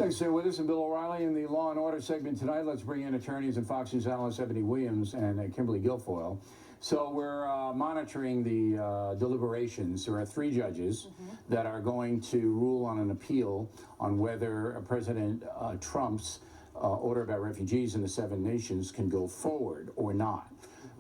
Thanks for staying with us. I'm Bill O'Reilly in the Law and Order segment tonight. Let's bring in attorneys and Fox News analysts Eboni Williams and Kimberly Guilfoyle. So we're monitoring the deliberations. There are 3 judges that are going to rule on an appeal on whether President Trump's order about refugees in the 7 nations can go forward or not.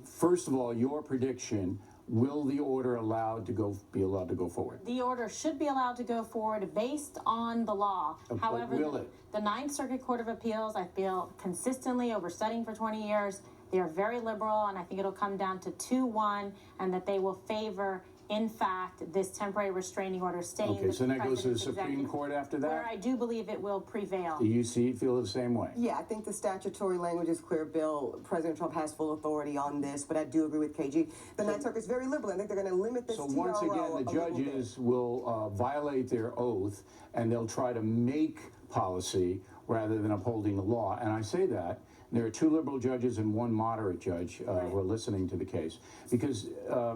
First of all, your prediction: will the order be allowed to go forward? The order should be allowed to go forward based on the law. However, will it? The Ninth Circuit Court of Appeals, I feel consistently over studying for 20 years, they are very liberal, and I think it'll come down to 2-1, and that they will favor, in fact, this temporary restraining order staying. Okay, so that goes to the Supreme Court after that? Where I do believe it will prevail. Do you feel the same way? Yeah, I think the statutory language is clear, Bill. President Trump has full authority on this, but I do agree with KG. The Ninth Circuit is very liberal. I think they're going to limit this So TRO once again, the judges will violate their oath, and they'll try to make policy rather than upholding the law. And I say that there are 2 liberal judges and 1 moderate judge who are listening to the case, because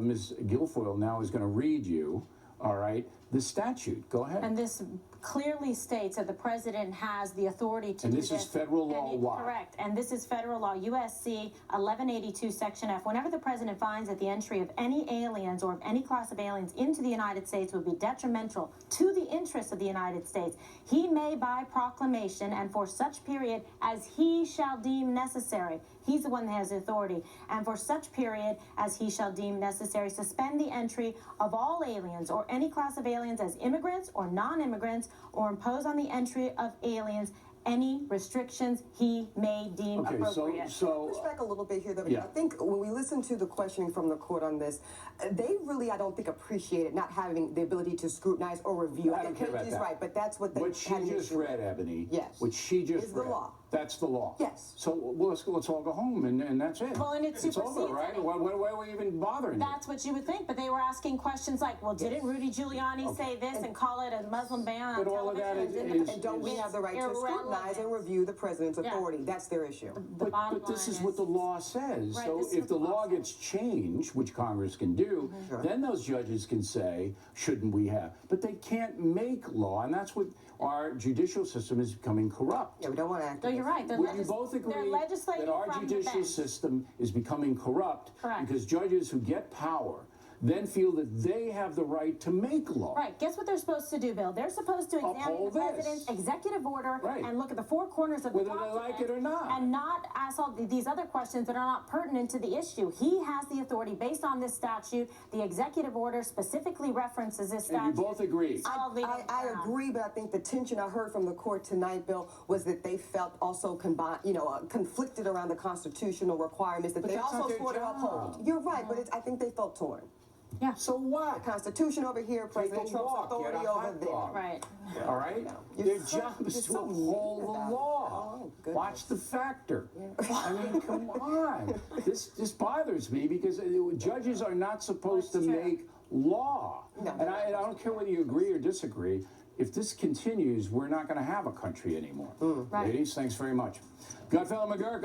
Ms. Guilfoyle now is going to read you, all right, the statute. Go ahead. And this clearly states that the president has the authority to do this. And this is federal law. Why? Correct. And this is federal law, USC 1182, Section F. Whenever the president finds that the entry of any aliens or of any class of aliens into the United States would be detrimental to the interests of the United States, he may, by proclamation and for such period as he shall deem necessary, he's the one that has the authority, and for such period as he shall deem necessary, suspend the entry of all aliens or any class of aliens as immigrants or non-immigrants, or impose on the entry of aliens any restrictions he may deem appropriate. So push back a little bit here, though. Yeah. I think when we listen to the questioning from the court on this, they really, I don't think, appreciated not having the ability to scrutinize or review. I don't care about that. Right, but that's what they. What she just read, Ebony. Yes. What she just is read. the law. That's the law. Yes. So let's all go home and that's it. Well, and it's over, right? Why are we even bothering? That's what you would think, but they were asking questions like, well, didn't Rudy Giuliani say this and call it a Muslim ban on But all of that television? And don't we have the right to scrutinize and review the president's authority? That's their issue. But this is what the law says. Right, so if the law gets changed, which Congress can do, then those judges can say, shouldn't we have? But they can't make law, and that's what our judicial system is becoming corrupt. Yeah, we don't want to act. No, you're right. Would you both agree that our judicial system is becoming corrupt? Correct. Because judges who get power then feel that they have the right to make law. Right. Guess what they're supposed to do, Bill? They're supposed to examine the president's executive order and look at the 4 corners of the document, whether they like it or not, and not ask all these other questions that are not pertinent to the issue. He has the authority based on this statute. The executive order specifically references this statute. And you both agree. I agree, but I think the tension I heard from the court tonight, Bill, was that they felt also conflicted around the constitutional requirements that they also sort of uphold. You're right, but I think they felt torn. Yeah. So what? The Constitution over here, President Trump's authority over there. Right. All right? Their job is to uphold the law. Watch the factor. I mean, come on. This bothers me because judges are not supposed to make law. No. And I don't care whether you agree or disagree. If this continues, we're not going to have a country anymore. Ladies, thanks very much. Godfellow McGurk.